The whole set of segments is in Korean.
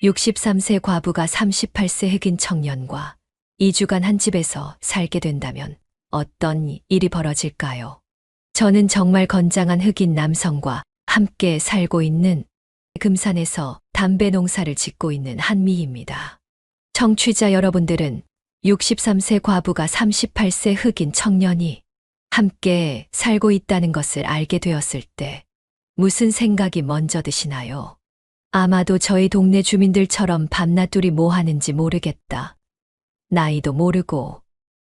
63세 과부가 38세 흑인 청년과 2주간 한 집에서 살게 된다면 어떤 일이 벌어질까요? 저는 정말 건장한 흑인 남성과 함께 살고 있는 금산에서 담배 농사를 짓고 있는 한미입니다. 청취자 여러분들은 63세 과부가 38세 흑인 청년이 함께 살고 있다는 것을 알게 되었을 때 무슨 생각이 먼저 드시나요? 아마도 저희 동네 주민들처럼 밤낮 둘이 뭐 하는지 모르겠다. 나이도 모르고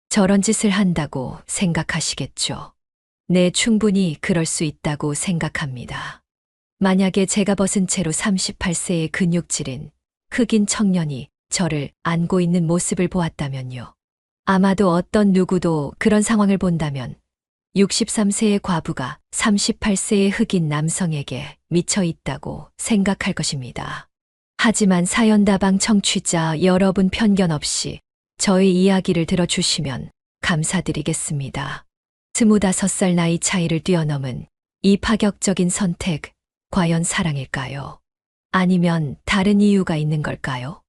저런 짓을 한다고 생각하시겠죠. 네, 충분히 그럴 수 있다고 생각합니다. 만약에 제가 벗은 채로 38세의 근육질인 흑인 청년이 저를 안고 있는 모습을 보았다면요. 아마도 어떤 누구도 그런 상황을 본다면 63세의 과부가 38세의 흑인 남성에게 미쳐 있다고 생각할 것입니다. 하지만 사연다방 청취자 여러분, 편견 없이 저희 이야기를 들어주시면 감사드리겠습니다. 25살 나이 차이를 뛰어넘은 이 파격적인 선택, 과연 사랑일까요? 아니면 다른 이유가 있는 걸까요?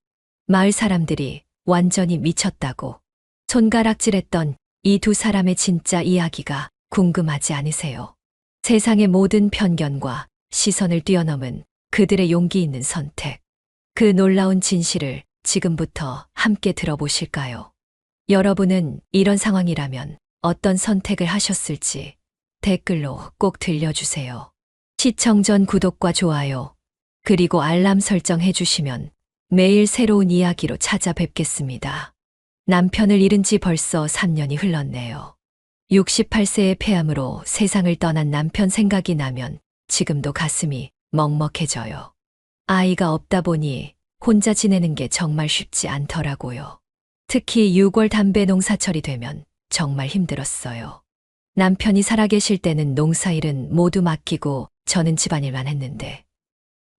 마을 사람들이 완전히 미쳤다고 손가락질했던 이 두 사람의 진짜 이야기가 궁금하지 않으세요? 세상의 모든 편견과 시선을 뛰어넘은 그들의 용기 있는 선택. 그 놀라운 진실을 지금부터 함께 들어보실까요? 여러분은 이런 상황이라면 어떤 선택을 하셨을지 댓글로 꼭 들려주세요. 시청 전 구독과 좋아요, 그리고 알람 설정해 주시면 매일 새로운 이야기로 찾아뵙겠습니다. 남편을 잃은 지 벌써 3년이 흘렀네요. 68세의 폐암으로 세상을 떠난 남편 생각이 나면 지금도 가슴이 먹먹해져요. 아이가 없다 보니 혼자 지내는 게 정말 쉽지 않더라고요. 특히 6월 담배 농사철이 되면 정말 힘들었어요. 남편이 살아계실 때는 농사일은 모두 맡기고 저는 집안일만 했는데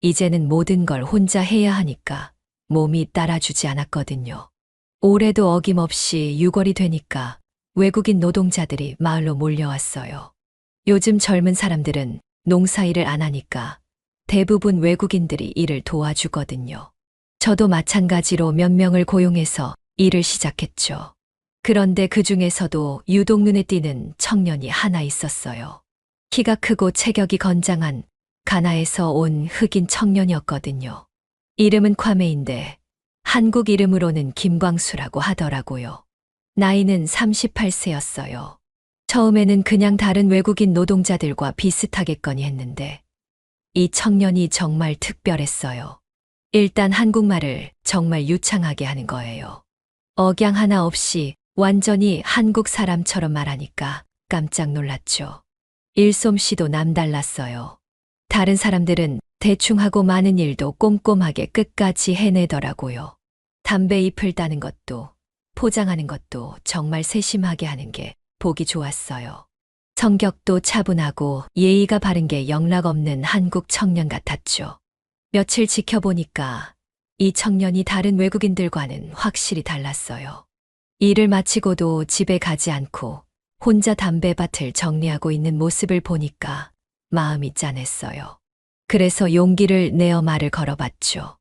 이제는 모든 걸 혼자 해야 하니까 몸이 따라주지 않았거든요. 올해도 어김없이 6월이 되니까 외국인 노동자들이 마을로 몰려왔어요. 요즘 젊은 사람들은 농사일을 안 하니까 대부분 외국인들이 일을 도와주거든요. 저도 마찬가지로 몇 명을 고용해서 일을 시작했죠. 그런데 그 중에서도 유독 눈에 띄는 청년이 하나 있었어요. 키가 크고 체격이 건장한 가나에서 온 흑인 청년이었거든요. 이름은 콰메인데 한국 이름으로는 김광수라고 하더라고요. 나이는 38세였어요. 처음에는 그냥 다른 외국인 노동자들과 비슷하겠거니 했는데 이 청년이 정말 특별했어요. 일단 한국말을 정말 유창하게 하는 거예요. 억양 하나 없이 완전히 한국 사람처럼 말하니까 깜짝 놀랐죠. 일솜씨도 남달랐어요. 다른 사람들은 대충 하고 많은 일도 꼼꼼하게 끝까지 해내더라고요. 담배 잎을 따는 것도 포장하는 것도 정말 세심하게 하는 게 보기 좋았어요. 성격도 차분하고 예의가 바른 게 영락없는 한국 청년 같았죠. 며칠 지켜보니까 이 청년이 다른 외국인들과는 확실히 달랐어요. 일을 마치고도 집에 가지 않고 혼자 담배밭을 정리하고 있는 모습을 보니까 마음이 짠했어요. 그래서 용기를 내어 말을 걸어봤죠.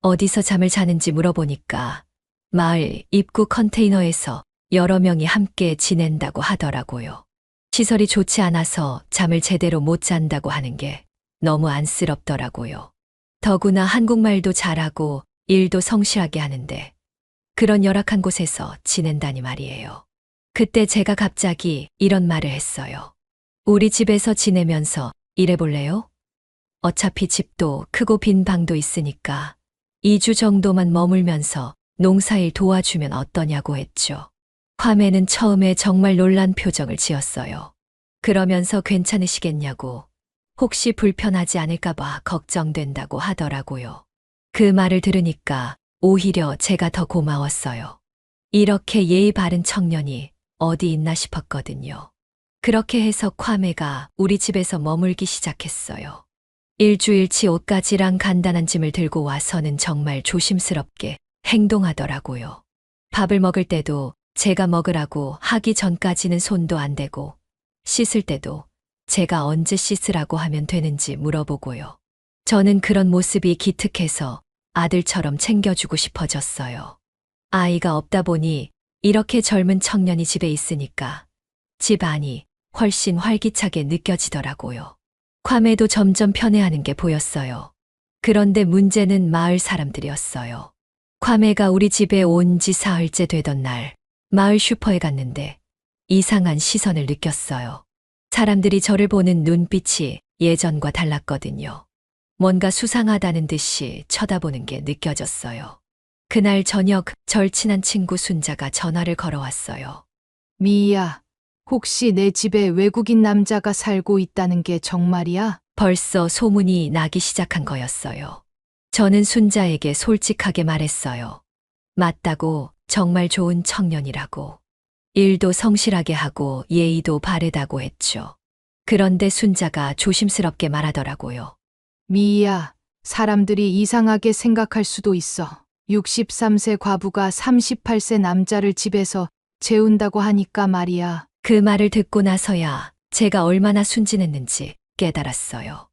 어디서 잠을 자는지 물어보니까 마을 입구 컨테이너에서 여러 명이 함께 지낸다고 하더라고요. 시설이 좋지 않아서 잠을 제대로 못 잔다고 하는 게 너무 안쓰럽더라고요. 더구나 한국말도 잘하고 일도 성실하게 하는데 그런 열악한 곳에서 지낸다니 말이에요. 그때 제가 갑자기 이런 말을 했어요. 우리 집에서 지내면서 일해볼래요? 어차피 집도 크고 빈 방도 있으니까 2주 정도만 머물면서 농사일 도와주면 어떠냐고 했죠. 콰메는 처음에 정말 놀란 표정을 지었어요. 그러면서 괜찮으시겠냐고, 혹시 불편하지 않을까봐 걱정된다고 하더라고요. 그 말을 들으니까 오히려 제가 더 고마웠어요. 이렇게 예의 바른 청년이 어디 있나 싶었거든요. 그렇게 해서 콰메가 우리 집에서 머물기 시작했어요. 일주일치 옷가지랑 간단한 짐을 들고 와서는 정말 조심스럽게 행동하더라고요. 밥을 먹을 때도 제가 먹으라고 하기 전까지는 손도 안 대고, 씻을 때도 제가 언제 씻으라고 하면 되는지 물어보고요. 저는 그런 모습이 기특해서 아들처럼 챙겨주고 싶어졌어요. 아이가 없다 보니 이렇게 젊은 청년이 집에 있으니까 집 안이 훨씬 활기차게 느껴지더라고요. 괌에도 점점 편해하는 게 보였어요. 그런데 문제는 마을 사람들이었어요. 괌에가 우리 집에 온 지 사흘째 되던 날, 마을 슈퍼에 갔는데 이상한 시선을 느꼈어요. 사람들이 저를 보는 눈빛이 예전과 달랐거든요. 뭔가 수상하다는 듯이 쳐다보는 게 느껴졌어요. 그날 저녁 절친한 친구 순자가 전화를 걸어왔어요. 미희야, 혹시 내 집에 외국인 남자가 살고 있다는 게 정말이야? 벌써 소문이 나기 시작한 거였어요. 저는 순자에게 솔직하게 말했어요. 맞다고, 정말 좋은 청년이라고. 일도 성실하게 하고 예의도 바르다고 했죠. 그런데 순자가 조심스럽게 말하더라고요. 미희야, 사람들이 이상하게 생각할 수도 있어. 63세 과부가 38세 남자를 집에서 재운다고 하니까 말이야. 그 말을 듣고 나서야 제가 얼마나 순진했는지 깨달았어요.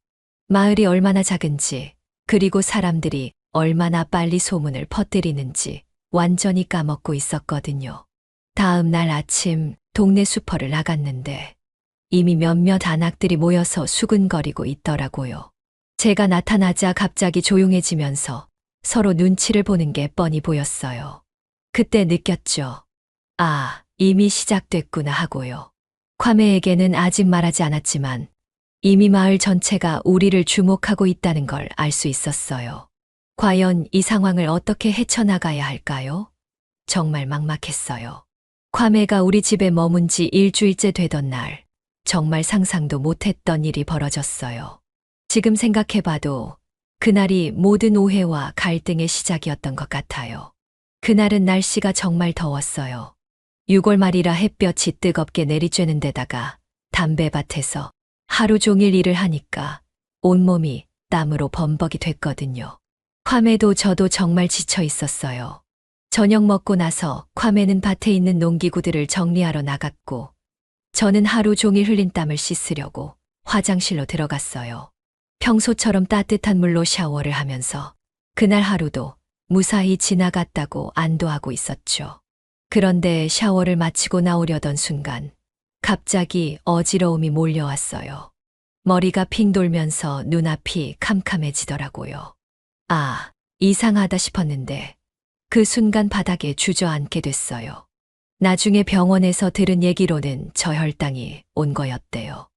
마을이 얼마나 작은지, 그리고 사람들이 얼마나 빨리 소문을 퍼뜨리는지 완전히 까먹고 있었거든요. 다음 날 아침 동네 슈퍼를 나갔는데 이미 몇몇 안악들이 모여서 수근거리고 있더라고요. 제가 나타나자 갑자기 조용해지면서 서로 눈치를 보는 게 뻔히 보였어요. 그때 느꼈죠. 아, 이미 시작됐구나 하고요. 콰메에게는 아직 말하지 않았지만 이미 마을 전체가 우리를 주목하고 있다는 걸 알 수 있었어요. 과연 이 상황을 어떻게 헤쳐나가야 할까요? 정말 막막했어요. 콰메가 우리 집에 머문 지 일주일째 되던 날, 정말 상상도 못했던 일이 벌어졌어요. 지금 생각해봐도 그날이 모든 오해와 갈등의 시작이었던 것 같아요. 그날은 날씨가 정말 더웠어요. 6월 말이라 햇볕이 뜨겁게 내리쬐는 데다가 담배밭에서 하루 종일 일을 하니까 온몸이 땀으로 범벅이 됐거든요. 콰메도 저도 정말 지쳐 있었어요. 저녁 먹고 나서 콰메는 밭에 있는 농기구들을 정리하러 나갔고 저는 하루 종일 흘린 땀을 씻으려고 화장실로 들어갔어요. 평소처럼 따뜻한 물로 샤워를 하면서 그날 하루도 무사히 지나갔다고 안도하고 있었죠. 그런데 샤워를 마치고 나오려던 순간 갑자기 어지러움이 몰려왔어요. 머리가 핑 돌면서 눈앞이 캄캄해지더라고요. 아, 이상하다 싶었는데 그 순간 바닥에 주저앉게 됐어요. 나중에 병원에서 들은 얘기로는 저혈당이 온 거였대요.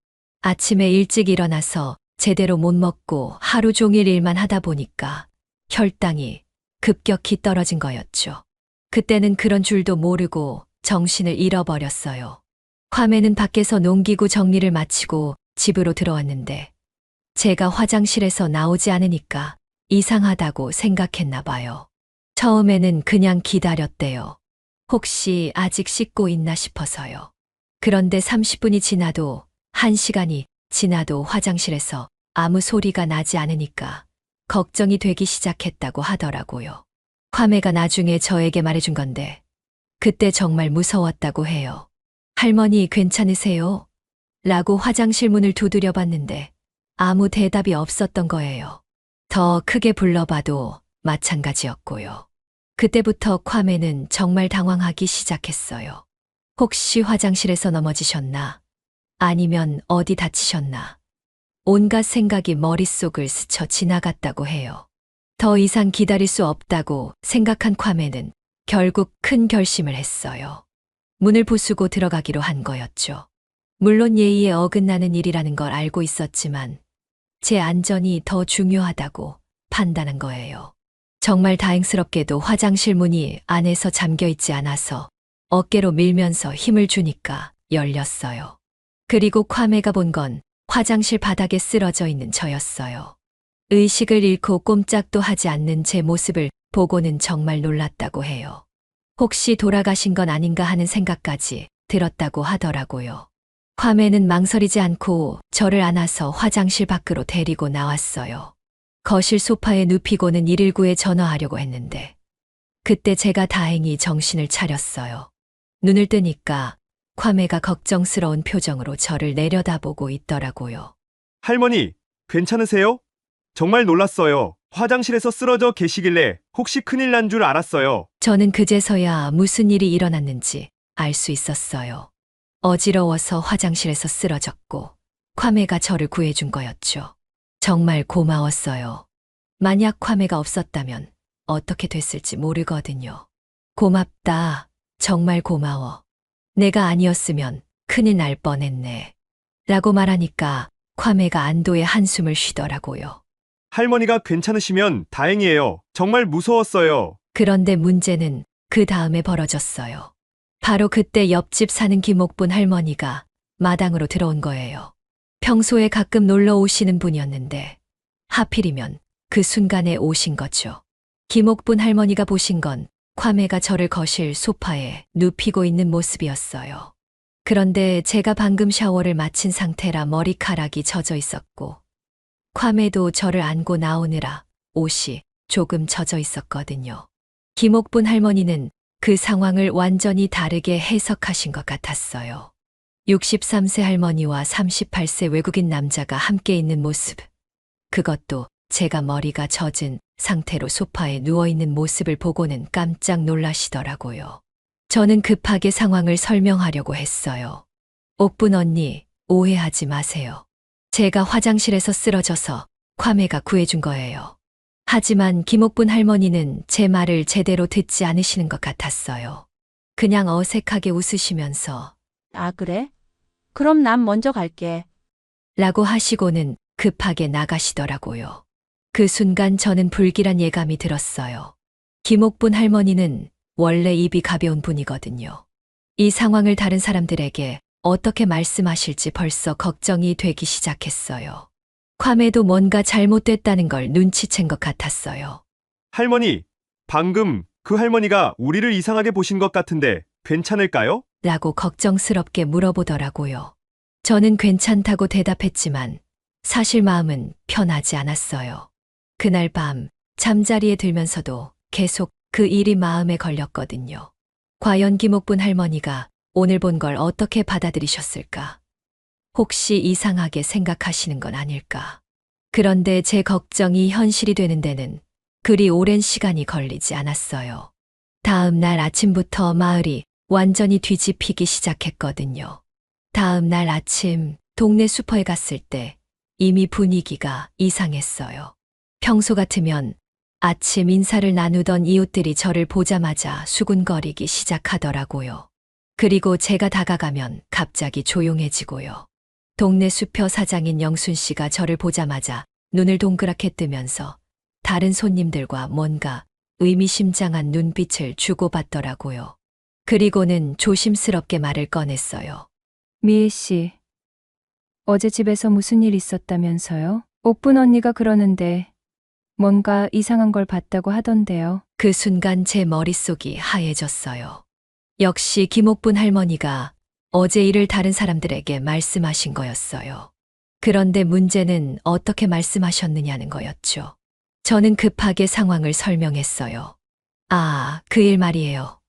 아침에 일찍 일어나서 제대로 못 먹고 하루 종일 일만 하다 보니까 혈당이 급격히 떨어진 거였죠. 그때는 그런 줄도 모르고 정신을 잃어버렸어요. 콰메는 밖에서 농기구 정리를 마치고 집으로 들어왔는데 제가 화장실에서 나오지 않으니까 이상하다고 생각했나 봐요. 처음에는 그냥 기다렸대요. 혹시 아직 씻고 있나 싶어서요. 그런데 30분이 지나도 1시간이 지나도 화장실에서 아무 소리가 나지 않으니까 걱정이 되기 시작했다고 하더라고요. 콰메가 나중에 저에게 말해준 건데 그때 정말 무서웠다고 해요. 할머니 괜찮으세요? 라고 화장실 문을 두드려 봤는데 아무 대답이 없었던 거예요. 더 크게 불러봐도 마찬가지였고요. 그때부터 콰메는 정말 당황하기 시작했어요. 혹시 화장실에서 넘어지셨나? 아니면 어디 다치셨나? 온갖 생각이 머릿속을 스쳐 지나갔다고 해요. 더 이상 기다릴 수 없다고 생각한 콰메는 결국 큰 결심을 했어요. 문을 부수고 들어가기로 한 거였죠. 물론 예의에 어긋나는 일이라는 걸 알고 있었지만 제 안전이 더 중요하다고 판단한 거예요. 정말 다행스럽게도 화장실 문이 안에서 잠겨 있지 않아서 어깨로 밀면서 힘을 주니까 열렸어요. 그리고 콰메가 본 건 화장실 바닥에 쓰러져 있는 저였어요. 의식을 잃고 꼼짝도 하지 않는 제 모습을 보고는 정말 놀랐다고 해요. 혹시 돌아가신 건 아닌가 하는 생각까지 들었다고 하더라고요. 콰메는 망설이지 않고 저를 안아서 화장실 밖으로 데리고 나왔어요. 거실 소파에 눕히고는 119에 전화하려고 했는데 그때 제가 다행히 정신을 차렸어요. 눈을 뜨니까 콰메가 걱정스러운 표정으로 저를 내려다보고 있더라고요. 할머니, 괜찮으세요? 정말 놀랐어요. 화장실에서 쓰러져 계시길래 혹시 큰일 난 줄 알았어요. 저는 그제서야 무슨 일이 일어났는지 알 수 있었어요. 어지러워서 화장실에서 쓰러졌고 콰메가 저를 구해준 거였죠. 정말 고마웠어요. 만약 콰메가 없었다면 어떻게 됐을지 모르거든요. 고맙다. 정말 고마워. 내가 아니었으면 큰일 날 뻔했네. 라고 말하니까 콰메가 안도의 한숨을 쉬더라고요. 할머니가 괜찮으시면 다행이에요. 정말 무서웠어요. 그런데 문제는 그 다음에 벌어졌어요. 바로 그때 옆집 사는 김옥분 할머니가 마당으로 들어온 거예요. 평소에 가끔 놀러 오시는 분이었는데 하필이면 그 순간에 오신 거죠. 김옥분 할머니가 보신 건 콰메가 저를 거실 소파에 눕히고 있는 모습이었어요. 그런데 제가 방금 샤워를 마친 상태라 머리카락이 젖어 있었고 콰메도 저를 안고 나오느라 옷이 조금 젖어 있었거든요. 김옥분 할머니는 그 상황을 완전히 다르게 해석하신 것 같았어요. 63세 할머니와 38세 외국인 남자가 함께 있는 모습. 그것도 제가 머리가 젖은 상태로 소파에 누워있는 모습을 보고는 깜짝 놀라시더라고요. 저는 급하게 상황을 설명하려고 했어요. 옥분 언니, 오해하지 마세요. 제가 화장실에서 쓰러져서 콰메가 구해준 거예요. 하지만 김옥분 할머니는 제 말을 제대로 듣지 않으시는 것 같았어요. 그냥 어색하게 웃으시면서 아, 그래? 그럼 난 먼저 갈게. 라고 하시고는 급하게 나가시더라고요. 그 순간 저는 불길한 예감이 들었어요. 김옥분 할머니는 원래 입이 가벼운 분이거든요. 이 상황을 다른 사람들에게 어떻게 말씀하실지 벌써 걱정이 되기 시작했어요. 콰메도 뭔가 잘못됐다는 걸 눈치챈 것 같았어요. 할머니, 방금 그 할머니가 우리를 이상하게 보신 것 같은데 괜찮을까요? 라고 걱정스럽게 물어보더라고요. 저는 괜찮다고 대답했지만 사실 마음은 편하지 않았어요. 그날 밤 잠자리에 들면서도 계속 그 일이 마음에 걸렸거든요. 과연 김옥분 할머니가 오늘 본 걸 어떻게 받아들이셨을까? 혹시 이상하게 생각하시는 건 아닐까? 그런데 제 걱정이 현실이 되는 데는 그리 오랜 시간이 걸리지 않았어요. 다음 날 아침부터 마을이 완전히 뒤집히기 시작했거든요. 다음 날 아침 동네 슈퍼에 갔을 때 이미 분위기가 이상했어요. 평소 같으면 아침 인사를 나누던 이웃들이 저를 보자마자 수군거리기 시작하더라고요. 그리고 제가 다가가면 갑자기 조용해지고요. 동네 수표 사장인 영순 씨가 저를 보자마자 눈을 동그랗게 뜨면서 다른 손님들과 뭔가 의미심장한 눈빛을 주고받더라고요. 그리고는 조심스럽게 말을 꺼냈어요. 미애 씨, 어제 집에서 무슨 일 있었다면서요? 옥분 언니가 그러는데 뭔가 이상한 걸 봤다고 하던데요. 그 순간 제 머릿속이 하얘졌어요. 역시 김옥분 할머니가 어제 일을 다른 사람들에게 말씀하신 거였어요. 그런데 문제는 어떻게 말씀하셨느냐는 거였죠. 저는 급하게 상황을 설명했어요. 아, 그 일 말이에요.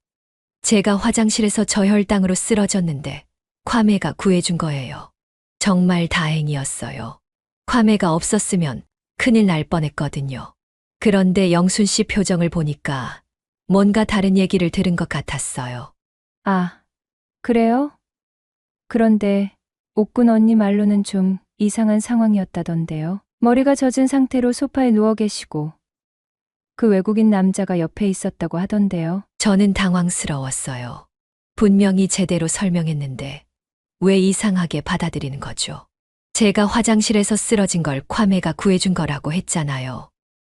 제가 화장실에서 저혈당으로 쓰러졌는데 콰메가 구해준 거예요. 정말 다행이었어요. 콰메가 없었으면 큰일 날 뻔했거든요. 그런데 영순 씨 표정을 보니까 뭔가 다른 얘기를 들은 것 같았어요. 아, 그래요? 그런데 옥군 언니 말로는 좀 이상한 상황이었다던데요. 머리가 젖은 상태로 소파에 누워 계시고 그 외국인 남자가 옆에 있었다고 하던데요. 저는 당황스러웠어요. 분명히 제대로 설명했는데 왜 이상하게 받아들이는 거죠? 제가 화장실에서 쓰러진 걸 콰메가 구해준 거라고 했잖아요.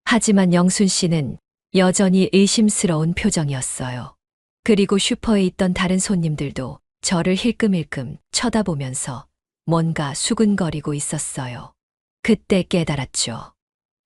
하지만 영순 씨는 여전히 의심스러운 표정이었어요. 그리고 슈퍼에 있던 다른 손님들도 저를 힐끔힐끔 쳐다보면서 뭔가 수근거리고 있었어요. 그때 깨달았죠.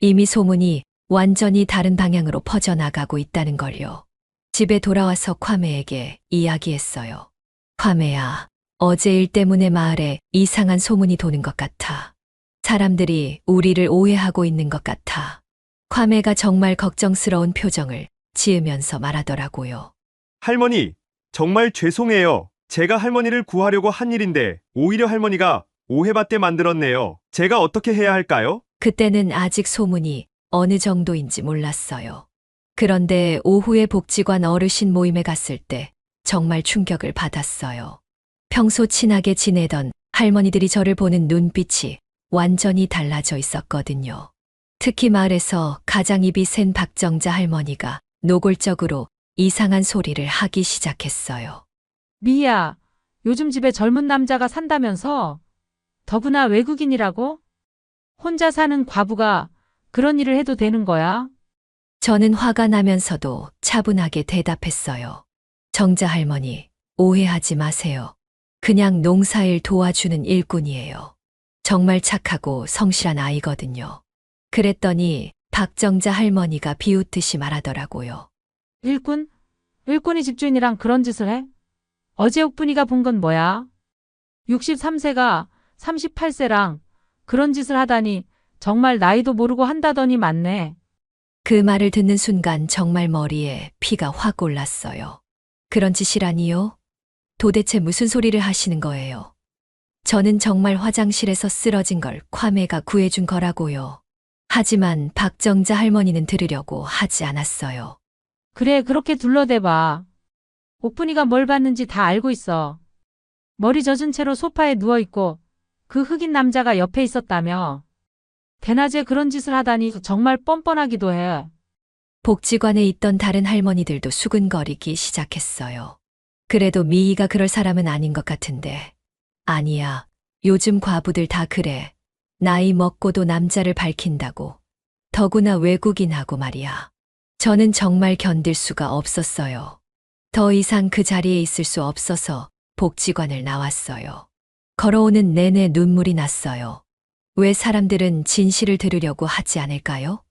이미 소문이 완전히 다른 방향으로 퍼져나가고 있다는 걸요. 집에 돌아와서 콰메에게 이야기했어요. 콰메야, 어제 일 때문에 마을에 이상한 소문이 도는 것 같아. 사람들이 우리를 오해하고 있는 것 같아. 콰메가 정말 걱정스러운 표정을 지으면서 말하더라고요. 할머니, 정말 죄송해요. 제가 할머니를 구하려고 한 일인데 오히려 할머니가 오해받게 만들었네요. 제가 어떻게 해야 할까요? 그때는 아직 소문이 어느 정도인지 몰랐어요. 그런데 오후에 복지관 어르신 모임에 갔을 때 정말 충격을 받았어요. 평소 친하게 지내던 할머니들이 저를 보는 눈빛이 완전히 달라져 있었거든요. 특히 마을에서 가장 입이 센 박정자 할머니가 노골적으로 이상한 소리를 하기 시작했어요. 미희야, 요즘 집에 젊은 남자가 산다면서? 더구나 외국인이라고? 혼자 사는 과부가 그런 일을 해도 되는 거야? 저는 화가 나면서도 차분하게 대답했어요. 정자 할머니, 오해하지 마세요. 그냥 농사일 도와주는 일꾼이에요. 정말 착하고 성실한 아이거든요. 그랬더니 박정자 할머니가 비웃듯이 말하더라고요. 일꾼? 일꾼이 집주인이랑 그런 짓을 해? 어제 옥분이가 본 건 뭐야? 63세가 38세랑 그런 짓을 하다니 정말 나이도 모르고 한다더니 맞네. 그 말을 듣는 순간 정말 머리에 피가 확 올랐어요. 그런 짓이라니요? 도대체 무슨 소리를 하시는 거예요? 저는 정말 화장실에서 쓰러진 걸 콰매가 구해준 거라고요. 하지만 박정자 할머니는 들으려고 하지 않았어요. 그래, 그렇게 둘러대봐. 옥분이가 뭘 봤는지 다 알고 있어. 머리 젖은 채로 소파에 누워있고 그 흑인 남자가 옆에 있었다며. 대낮에 그런 짓을 하다니 정말 뻔뻔하기도 해. 복지관에 있던 다른 할머니들도 수근거리기 시작했어요. 그래도 미희가 그럴 사람은 아닌 것 같은데. 아니야. 요즘 과부들 다 그래. 나이 먹고도 남자를 밝힌다고. 더구나 외국인하고 말이야. 저는 정말 견딜 수가 없었어요. 더 이상 그 자리에 있을 수 없어서 복지관을 나왔어요. 걸어오는 내내 눈물이 났어요. 왜 사람들은 진실을 들으려고 하지 않을까요?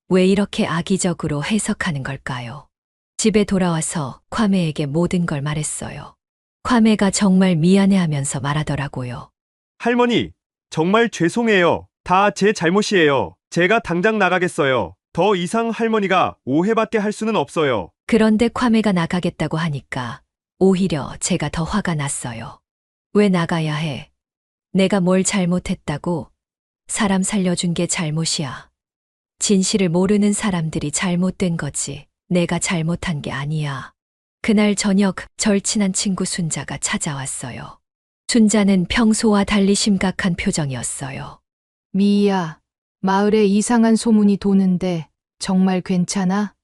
왜 이렇게 악의적으로 해석하는 걸까요? 집에 돌아와서 콰매에게 모든 걸 말했어요. 콰매가 정말 미안해하면서 말하더라고요. 할머니, 정말 죄송해요. 다 제 잘못이에요. 제가 당장 나가겠어요. 더 이상 할머니가 오해받게 할 수는 없어요. 그런데 콰매가 나가겠다고 하니까 오히려 제가 더 화가 났어요. 왜 나가야 해? 내가 뭘 잘못했다고? 사람 살려준 게 잘못이야. 진실을 모르는 사람들이 잘못된 거지. 내가 잘못한 게 아니야. 그날 저녁 절친한 친구 순자가 찾아왔어요. 순자는 평소와 달리 심각한 표정이었어요. 미희야, 마을에 이상한 소문이 도는데 정말 괜찮아?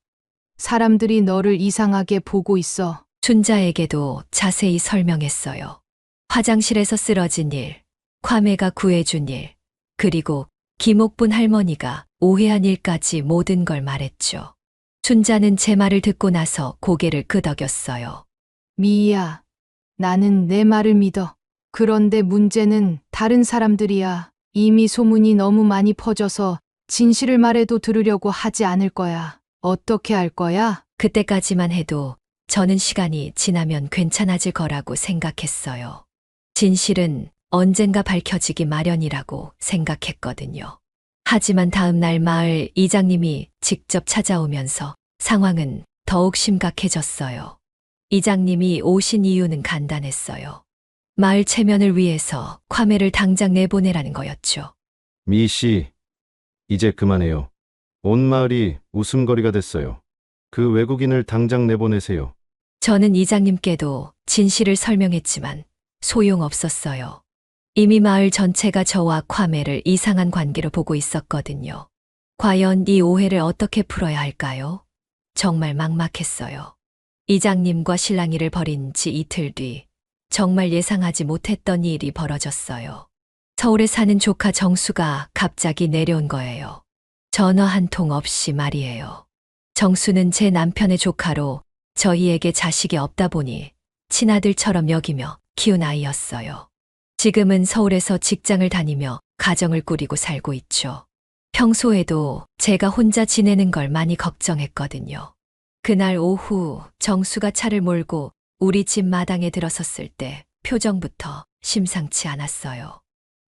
사람들이 너를 이상하게 보고 있어. 순자에게도 자세히 설명했어요. 화장실에서 쓰러진 일, 콰매가 구해준 일, 그리고 김옥분 할머니가 오해한 일까지 모든 걸 말했죠. 순자는 제 말을 듣고 나서 고개를 끄덕였어요. 미희야, 나는 내 말을 믿어. 그런데 문제는 다른 사람들이야. 이미 소문이 너무 많이 퍼져서 진실을 말해도 들으려고 하지 않을 거야. 어떻게 할 거야? 그때까지만 해도 저는 시간이 지나면 괜찮아질 거라고 생각했어요. 진실은 언젠가 밝혀지기 마련이라고 생각했거든요. 하지만 다음 날 마을 이장님이 직접 찾아오면서 상황은 더욱 심각해졌어요. 이장님이 오신 이유는 간단했어요. 마을 체면을 위해서 콰매를 당장 내보내라는 거였죠. 미 씨, 이제 그만해요. 온 마을이 웃음거리가 됐어요. 그 외국인을 당장 내보내세요. 저는 이장님께도 진실을 설명했지만 소용없었어요. 이미 마을 전체가 저와 콰매를 이상한 관계로 보고 있었거든요. 과연 이 오해를 어떻게 풀어야 할까요? 정말 막막했어요. 이장님과 실랑이를 벌인 지 이틀 뒤 정말 예상하지 못했던 일이 벌어졌어요. 서울에 사는 조카 정수가 갑자기 내려온 거예요. 전화 한 통 없이 말이에요. 정수는 제 남편의 조카로 저희에게 자식이 없다 보니 친아들처럼 여기며 키운 아이였어요. 지금은 서울에서 직장을 다니며 가정을 꾸리고 살고 있죠. 평소에도 제가 혼자 지내는 걸 많이 걱정했거든요. 그날 오후 정수가 차를 몰고 우리 집 마당에 들어섰을 때 표정부터 심상치 않았어요.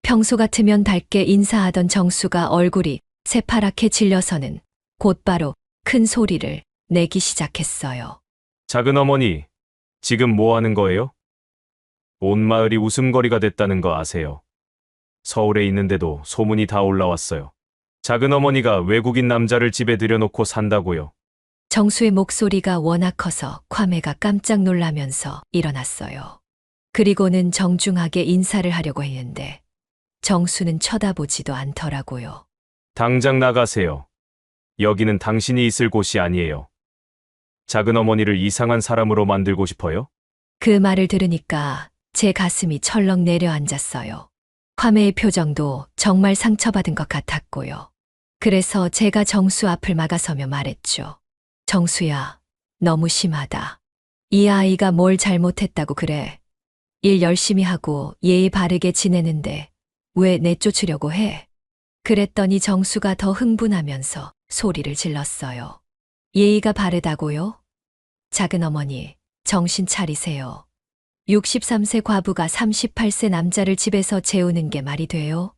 평소 같으면 밝게 인사하던 정수가 얼굴이 새파랗게 질려서는 곧바로 큰 소리를 내기 시작했어요. 작은 어머니, 지금 뭐 하는 거예요? 온 마을이 웃음거리가 됐다는 거 아세요? 서울에 있는데도 소문이 다 올라왔어요. 작은 어머니가 외국인 남자를 집에 들여놓고 산다고요. 정수의 목소리가 워낙 커서 콰메가 깜짝 놀라면서 일어났어요. 그리고는 정중하게 인사를 하려고 했는데 정수는 쳐다보지도 않더라고요. 당장 나가세요. 여기는 당신이 있을 곳이 아니에요. 작은 어머니를 이상한 사람으로 만들고 싶어요? 그 말을 들으니까 제 가슴이 철렁 내려앉았어요. 콰메의 표정도 정말 상처받은 것 같았고요. 그래서 제가 정수 앞을 막아서며 말했죠. 정수야, 너무 심하다. 이 아이가 뭘 잘못했다고 그래. 일 열심히 하고 예의 바르게 지내는데 왜 내쫓으려고 해? 그랬더니 정수가 더 흥분하면서 소리를 질렀어요. 예의가 바르다고요? 작은 어머니, 정신 차리세요. 63세 과부가 38세 남자를 집에서 재우는 게 말이 돼요?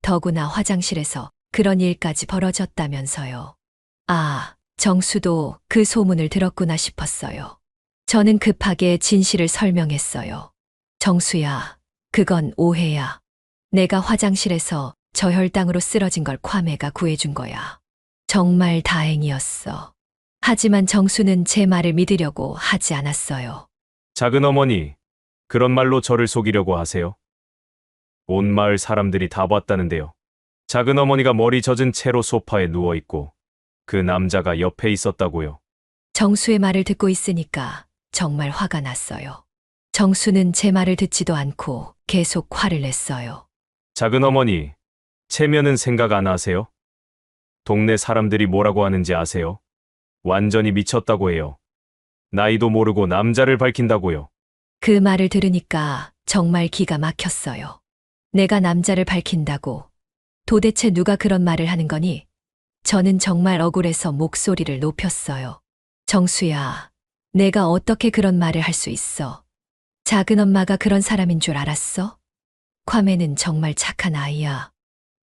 더구나 화장실에서 그런 일까지 벌어졌다면서요. 아, 정수도 그 소문을 들었구나 싶었어요. 저는 급하게 진실을 설명했어요. 정수야, 그건 오해야. 내가 화장실에서 저혈당으로 쓰러진 걸 콰메가 구해준 거야. 정말 다행이었어. 하지만 정수는 제 말을 믿으려고 하지 않았어요. 작은 어머니, 그런 말로 저를 속이려고 하세요? 온 마을 사람들이 다 봤다는데요. 작은 어머니가 머리 젖은 채로 소파에 누워있고 그 남자가 옆에 있었다고요. 정수의 말을 듣고 있으니까 정말 화가 났어요. 정수는 제 말을 듣지도 않고 계속 화를 냈어요. 작은 어머니, 체면은 생각 안 하세요? 동네 사람들이 뭐라고 하는지 아세요? 완전히 미쳤다고 해요. 나이도 모르고 남자를 밝힌다고요. 그 말을 들으니까 정말 기가 막혔어요. 내가 남자를 밝힌다고. 도대체 누가 그런 말을 하는 거니? 저는 정말 억울해서 목소리를 높였어요. 정수야, 내가 어떻게 그런 말을 할 수 있어? 작은 엄마가 그런 사람인 줄 알았어? 콰메는 정말 착한 아이야.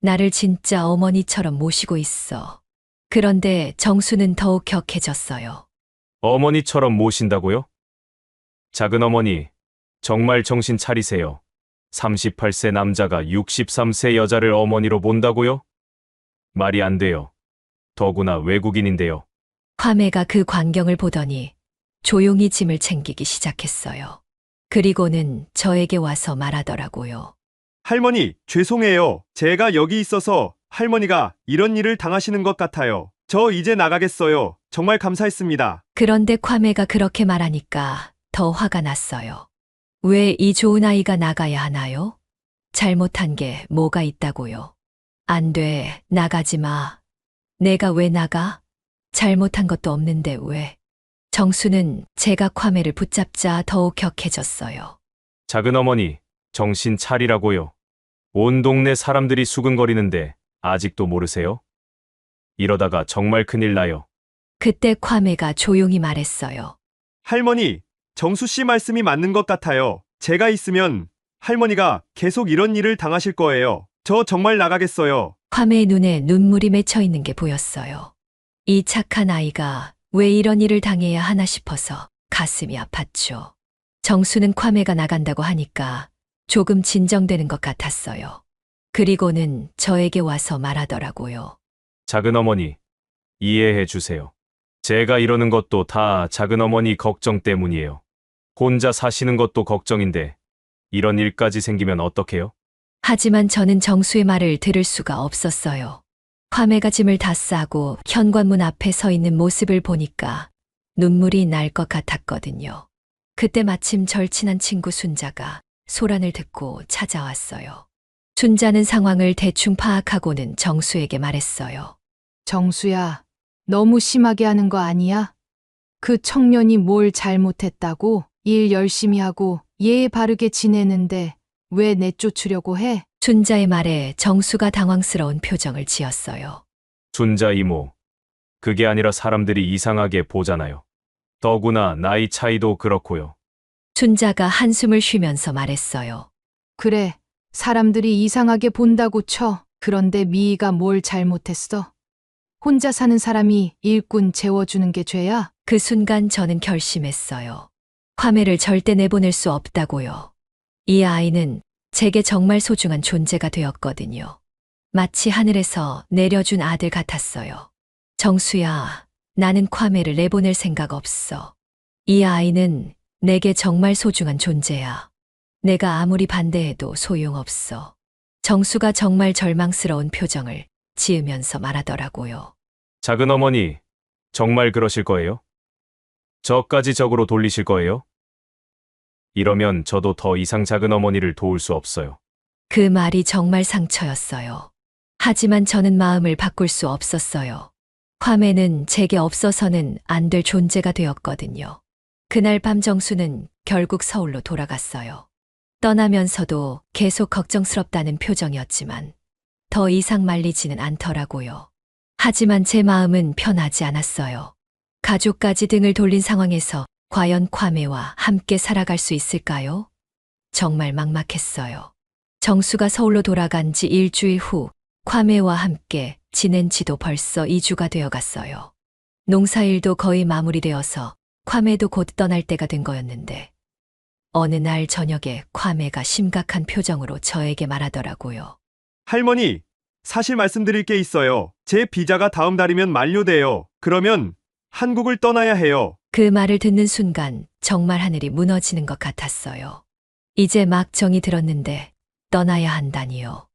나를 진짜 어머니처럼 모시고 있어. 그런데 정수는 더욱 격해졌어요. 어머니처럼 모신다고요? 작은 어머니, 정말 정신 차리세요. 38세 남자가 63세 여자를 어머니로 본다고요? 말이 안 돼요. 더구나 외국인인데요. 콰메가 그 광경을 보더니 조용히 짐을 챙기기 시작했어요. 그리고는 저에게 와서 말하더라고요. 할머니, 죄송해요. 제가 여기 있어서 할머니가 이런 일을 당하시는 것 같아요. 저 이제 나가겠어요. 정말 감사했습니다. 그런데 콰메가 그렇게 말하니까 더 화가 났어요. 왜 이 좋은 아이가 나가야 하나요? 잘못한 게 뭐가 있다고요? 안 돼, 나가지 마. 내가 왜 나가? 잘못한 것도 없는데 왜? 정수는 제가 콰메를 붙잡자 더욱 격해졌어요. 작은 어머니, 정신 차리라고요. 온 동네 사람들이 수근거리는데 아직도 모르세요? 이러다가 정말 큰일 나요. 그때 콰메가 조용히 말했어요. 할머니, 정수 씨 말씀이 맞는 것 같아요. 제가 있으면 할머니가 계속 이런 일을 당하실 거예요. 저 정말 나가겠어요. 콰메의 눈에 눈물이 맺혀 있는 게 보였어요. 이 착한 아이가 왜 이런 일을 당해야 하나 싶어서 가슴이 아팠죠. 정수는 콰메가 나간다고 하니까 조금 진정되는 것 같았어요. 그리고는 저에게 와서 말하더라고요. 작은 어머니, 이해해 주세요. 제가 이러는 것도 다 작은 어머니 걱정 때문이에요. 혼자 사시는 것도 걱정인데 이런 일까지 생기면 어떡해요? 하지만 저는 정수의 말을 들을 수가 없었어요. 콰메가 짐을 다 싸고 현관문 앞에 서 있는 모습을 보니까 눈물이 날 것 같았거든요. 그때 마침 절친한 친구 순자가 소란을 듣고 찾아왔어요. 순자는 상황을 대충 파악하고는 정수에게 말했어요. 정수야, 너무 심하게 하는 거 아니야? 그 청년이 뭘 잘못했다고? 일 열심히 하고 예의 바르게 지내는데 왜 내쫓으려고 해? 순자의 말에 정수가 당황스러운 표정을 지었어요. 순자 이모, 그게 아니라 사람들이 이상하게 보잖아요. 더구나 나이 차이도 그렇고요. 순자가 한숨을 쉬면서 말했어요. 그래, 사람들이 이상하게 본다고 쳐. 그런데 미희가 뭘 잘못했어? 혼자 사는 사람이 일꾼 재워주는 게 죄야? 그 순간 저는 결심했어요. 콰메를 절대 내보낼 수 없다고요. 이 아이는 제게 정말 소중한 존재가 되었거든요. 마치 하늘에서 내려준 아들 같았어요. 정수야, 나는 콰메를 내보낼 생각 없어. 이 아이는 내게 정말 소중한 존재야. 내가 아무리 반대해도 소용없어. 정수가 정말 절망스러운 표정을 지으면서 말하더라고요. 작은 어머니, 정말 그러실 거예요? 저까지 적으로 돌리실 거예요? 이러면 저도 더 이상 작은 어머니를 도울 수 없어요. 그 말이 정말 상처였어요. 하지만 저는 마음을 바꿀 수 없었어요. 콰메는 제게 없어서는 안 될 존재가 되었거든요. 그날 밤 정수는 결국 서울로 돌아갔어요. 떠나면서도 계속 걱정스럽다는 표정이었지만 더 이상 말리지는 않더라고요. 하지만 제 마음은 편하지 않았어요. 가족까지 등을 돌린 상황에서 과연 콰메와 함께 살아갈 수 있을까요? 정말 막막했어요. 정수가 서울로 돌아간 지 일주일 후 콰메와 함께 지낸 지도 벌써 2주가 되어 갔어요. 농사일도 거의 마무리되어서 콰메도 곧 떠날 때가 된 거였는데 어느 날 저녁에 콰메가 심각한 표정으로 저에게 말하더라고요. 할머니, 사실 말씀드릴 게 있어요. 제 비자가 다음 달이면 만료돼요. 그러면 한국을 떠나야 해요. 그 말을 듣는 순간 정말 하늘이 무너지는 것 같았어요. 이제 막 정이 들었는데 떠나야 한다니요.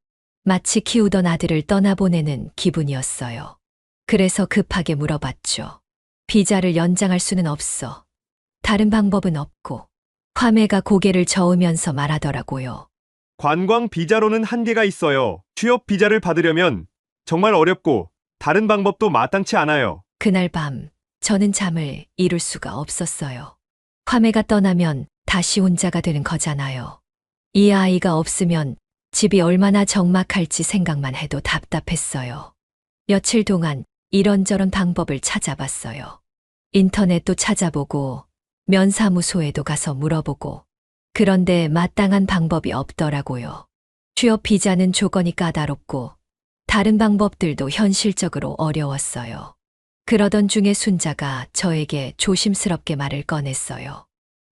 마치 키우던 아들을 떠나보내는 기분이었어요. 그래서 급하게 물어봤죠. 비자를 연장할 수는 없어. 다른 방법은 없고. 콰메가 고개를 저으면서 말하더라고요. 관광 비자로는 한계가 있어요. 취업 비자를 받으려면 정말 어렵고 다른 방법도 마땅치 않아요. 그날 밤 저는 잠을 이룰 수가 없었어요. 콰메가 떠나면 다시 혼자가 되는 거잖아요. 이 아이가 없으면 집이 얼마나 적막할지 생각만 해도 답답했어요. 며칠 동안 이런저런 방법을 찾아봤어요. 인터넷도 찾아보고 면사무소에도 가서 물어보고 그런데 마땅한 방법이 없더라고요. 취업 비자는 조건이 까다롭고 다른 방법들도 현실적으로 어려웠어요. 그러던 중에 순자가 저에게 조심스럽게 말을 꺼냈어요.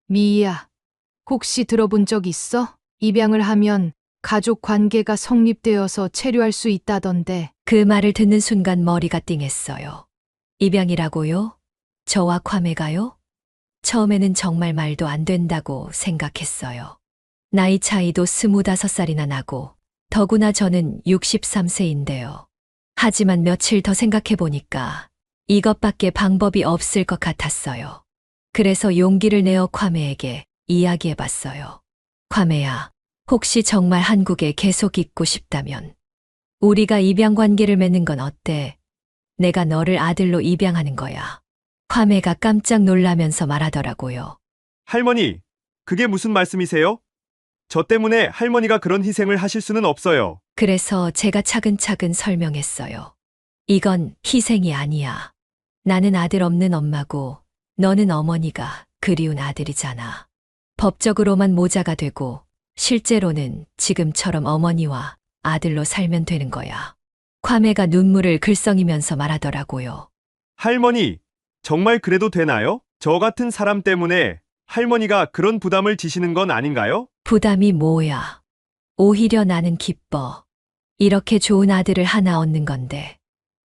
미희야, 혹시 들어본 적 있어? 입양을 하면 가족 관계가 성립되어서 체류할 수 있다던데. 그 말을 듣는 순간 머리가 띵했어요. 입양이라고요? 저와 콰메가요? 처음에는 정말 말도 안 된다고 생각했어요. 나이 차이도 25살이나 나고 더구나 저는 63세인데요. 하지만 며칠 더 생각해보니까 이것밖에 방법이 없을 것 같았어요. 그래서 용기를 내어 콰메에게 이야기해봤어요. 콰메야, 혹시 정말 한국에 계속 있고 싶다면 우리가 입양 관계를 맺는 건 어때? 내가 너를 아들로 입양하는 거야. 콰메가 깜짝 놀라면서 말하더라고요. 할머니, 그게 무슨 말씀이세요? 저 때문에 할머니가 그런 희생을 하실 수는 없어요. 그래서 제가 차근차근 설명했어요. 이건 희생이 아니야. 나는 아들 없는 엄마고 너는 어머니가 그리운 아들이잖아. 법적으로만 모자가 되고 실제로는 지금처럼 어머니와 아들로 살면 되는 거야. 콰메가 눈물을 글썽이면서 말하더라고요. 할머니, 정말 그래도 되나요? 저 같은 사람 때문에 할머니가 그런 부담을 지시는 건 아닌가요? 부담이 뭐야. 오히려 나는 기뻐. 이렇게 좋은 아들을 하나 얻는 건데.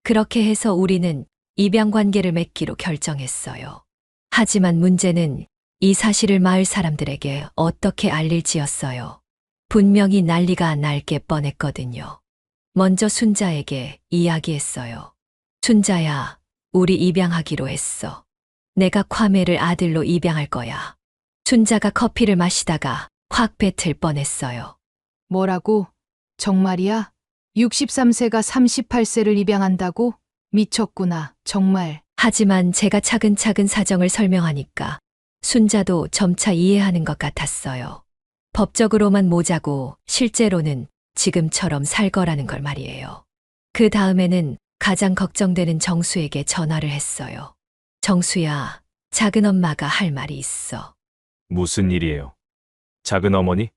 그렇게 해서 우리는 입양 관계를 맺기로 결정했어요. 하지만 문제는 이 사실을 마을 사람들에게 어떻게 알릴지였어요. 분명히 난리가 날 게 뻔했거든요. 먼저 순자에게 이야기했어요. 순자야, 우리 입양하기로 했어. 내가 콰메를 아들로 입양할 거야. 순자가 커피를 마시다가 확 뱉을 뻔했어요. 뭐라고? 정말이야? 63세가 38세를 입양한다고? 미쳤구나, 정말. 하지만 제가 차근차근 사정을 설명하니까 순자도 점차 이해하는 것 같았어요. 법적으로만 모자고 실제로는 지금처럼 살 거라는 걸 말이에요. 그 다음에는 가장 걱정되는 정수에게 전화를 했어요. 정수야, 작은 엄마가 할 말이 있어. 무슨 일이에요? 작은 어머니?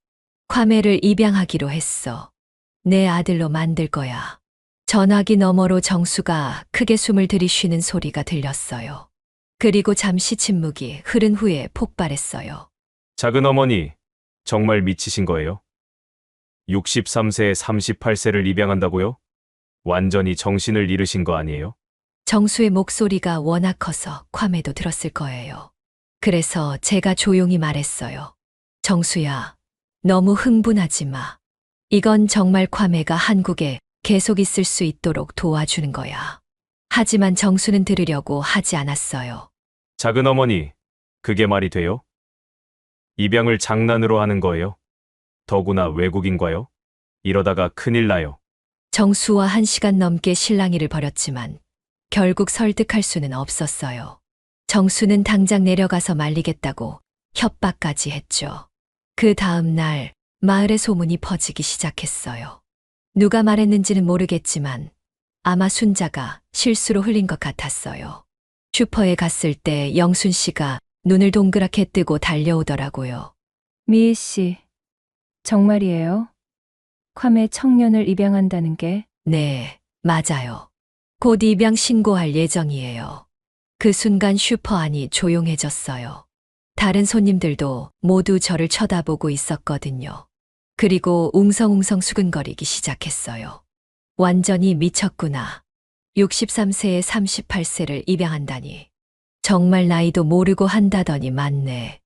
콰메를 입양하기로 했어. 내 아들로 만들 거야. 전화기 너머로 정수가 크게 숨을 들이쉬는 소리가 들렸어요. 그리고 잠시 침묵이 흐른 후에 폭발했어요. 작은 어머니, 정말 미치신 거예요? 63세에 38세를 입양한다고요? 완전히 정신을 잃으신 거 아니에요? 정수의 목소리가 워낙 커서 괌에도 들었을 거예요. 그래서 제가 조용히 말했어요. 정수야, 너무 흥분하지 마. 이건 정말 괌에가 한국에 계속 있을 수 있도록 도와주는 거야. 하지만 정수는 들으려고 하지 않았어요. 작은 어머니, 그게 말이 돼요? 입양을 장난으로 하는 거예요? 더구나 외국인과요? 이러다가 큰일 나요. 정수와 1시간 넘게 실랑이를 벌였지만 결국 설득할 수는 없었어요. 정수는 당장 내려가서 말리겠다고 협박까지 했죠. 그 다음 날 마을에 소문이 퍼지기 시작했어요. 누가 말했는지는 모르겠지만 아마 순자가 실수로 흘린 것 같았어요. 슈퍼에 갔을 때 영순 씨가 눈을 동그랗게 뜨고 달려오더라고요. 미희 씨, 정말이에요? 괌에 청년을 입양한다는 게? 네, 맞아요. 곧 입양 신고할 예정이에요. 그 순간 슈퍼 안이 조용해졌어요. 다른 손님들도 모두 저를 쳐다보고 있었거든요. 그리고 웅성웅성 수근거리기 시작했어요. 완전히 미쳤구나. 63세에 38세를 입양한다니. 정말 나이도 모르고 한다더니 맞네.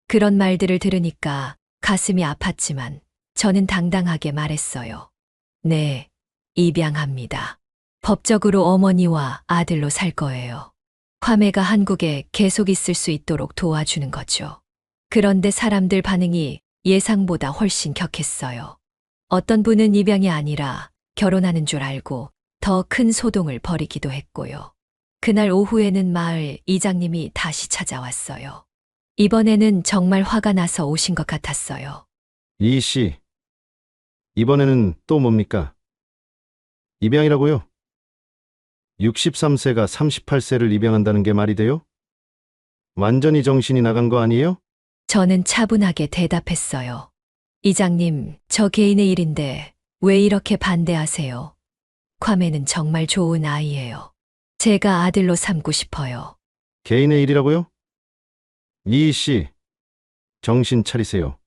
그런 말들을 들으니까 가슴이 아팠지만 저는 당당하게 말했어요. 네, 입양합니다. 법적으로 어머니와 아들로 살 거예요. 괌에가 한국에 계속 있을 수 있도록 도와주는 거죠. 그런데 사람들 반응이 예상보다 훨씬 격했어요. 어떤 분은 입양이 아니라 결혼하는 줄 알고 더 큰 소동을 벌이기도 했고요. 그날 오후에는 마을 이장님이 다시 찾아왔어요. 이번에는 정말 화가 나서 오신 것 같았어요. 이희 씨, 이번에는 또 뭡니까? 입양이라고요? 63세가 38세를 입양한다는 게 말이 돼요? 완전히 정신이 나간 거 아니에요? 저는 차분하게 대답했어요. 이장님, 저 개인의 일인데 왜 이렇게 반대하세요? 괌에는 정말 좋은 아이예요. 제가 아들로 삼고 싶어요. 개인의 일이라고요? 이희 씨, 정신 차리세요.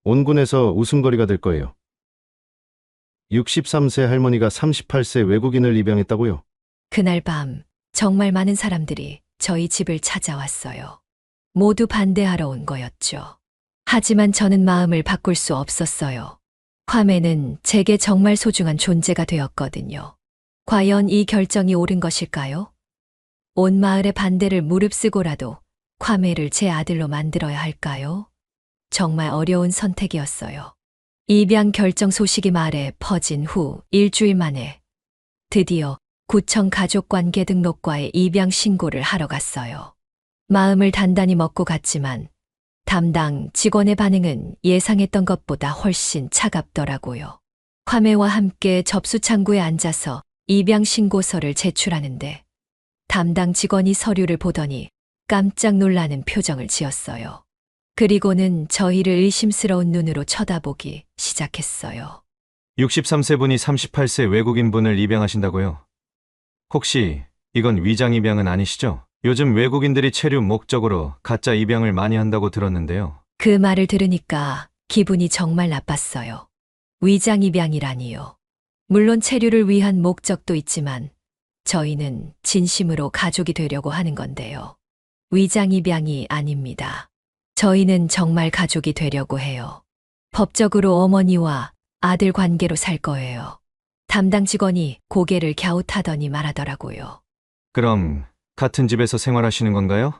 온군에서 웃음거리가 될 거예요. 63세 할머니가 38세 외국인을 입양했다고요? 그날 밤 정말 많은 사람들이 저희 집을 찾아왔어요. 모두 반대하러 온 거였죠. 하지만 저는 마음을 바꿀 수 없었어요. 괌에는 제게 정말 소중한 존재가 되었거든요. 과연 이 결정이 옳은 것일까요? 온 마을의 반대를 무릅쓰고라도 괌에를 제 아들로 만들어야 할까요? 정말 어려운 선택이었어요. 입양 결정 소식이 마을에 퍼진 후 일주일 만에 드디어 구청 가족관계 등록과에 입양 신고를 하러 갔어요. 마음을 단단히 먹고 갔지만 담당 직원의 반응은 예상했던 것보다 훨씬 차갑더라고요. 괌에와 함께 접수 창구에 앉아서 입양 신고서를 제출하는데 담당 직원이 서류를 보더니 깜짝 놀라는 표정을 지었어요. 그리고는 저희를 의심스러운 눈으로 쳐다보기 시작했어요. 63세 분이 38세 외국인 분을 입양하신다고요? 혹시 이건 위장 입양은 아니시죠? 요즘 외국인들이 체류 목적으로 가짜 입양을 많이 한다고 들었는데요. 그 말을 들으니까 기분이 정말 나빴어요. 위장 입양이라니요. 물론 체류를 위한 목적도 있지만 저희는 진심으로 가족이 되려고 하는 건데요. 위장 입양이 아닙니다. 저희는 정말 가족이 되려고 해요. 법적으로 어머니와 아들 관계로 살 거예요. 담당 직원이 고개를 갸웃하더니 말하더라고요. 그럼 같은 집에서 생활하시는 건가요?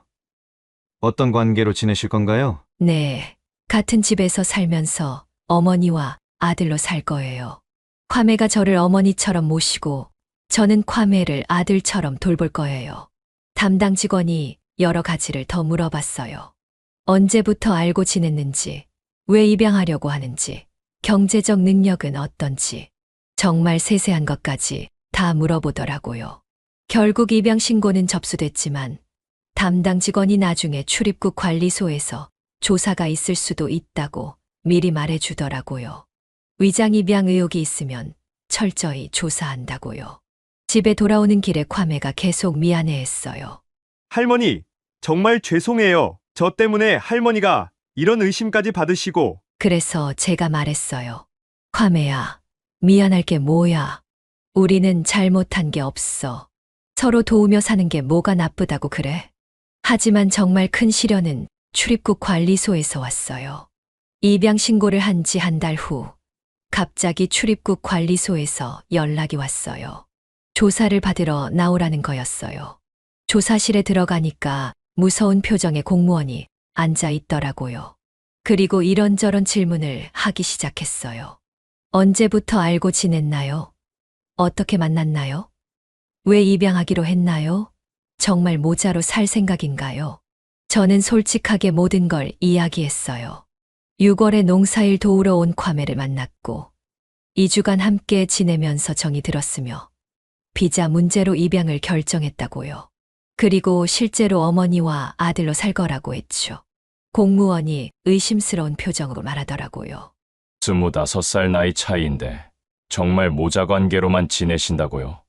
어떤 관계로 지내실 건가요? 네, 같은 집에서 살면서 어머니와 아들로 살 거예요. 콰메가 저를 어머니처럼 모시고 저는 콰메를 아들처럼 돌볼 거예요. 담당 직원이 여러 가지를 더 물어봤어요. 언제부터 알고 지냈는지, 왜 입양하려고 하는지, 경제적 능력은 어떤지, 정말 세세한 것까지 다 물어보더라고요. 결국 입양 신고는 접수됐지만 담당 직원이 나중에 출입국 관리소에서 조사가 있을 수도 있다고 미리 말해주더라고요. 위장 입양 의혹이 있으면 철저히 조사한다고요. 집에 돌아오는 길에 콰메가 계속 미안해했어요. 할머니, 정말 죄송해요. 저 때문에 할머니가 이런 의심까지 받으시고. 그래서 제가 말했어요. 콰메야, 미안할 게 뭐야. 우리는 잘못한 게 없어. 서로 도우며 사는 게 뭐가 나쁘다고 그래. 하지만 정말 큰 시련은 출입국 관리소에서 왔어요. 입양 신고를 한 지 한 달 후, 갑자기 출입국 관리소에서 연락이 왔어요. 조사를 받으러 나오라는 거였어요. 조사실에 들어가니까 무서운 표정의 공무원이 앉아 있더라고요. 그리고 이런저런 질문을 하기 시작했어요. 언제부터 알고 지냈나요? 어떻게 만났나요? 왜 입양하기로 했나요? 정말 모자로 살 생각인가요? 저는 솔직하게 모든 걸 이야기했어요. 6월에 농사일 도우러 온 콰메를 만났고 2주간 함께 지내면서 정이 들었으며 비자 문제로 입양을 결정했다고요. 그리고 실제로 어머니와 아들로 살 거라고 했죠. 공무원이 의심스러운 표정으로 말하더라고요. 25살 나이 차이인데 정말 모자 관계로만 지내신다고요?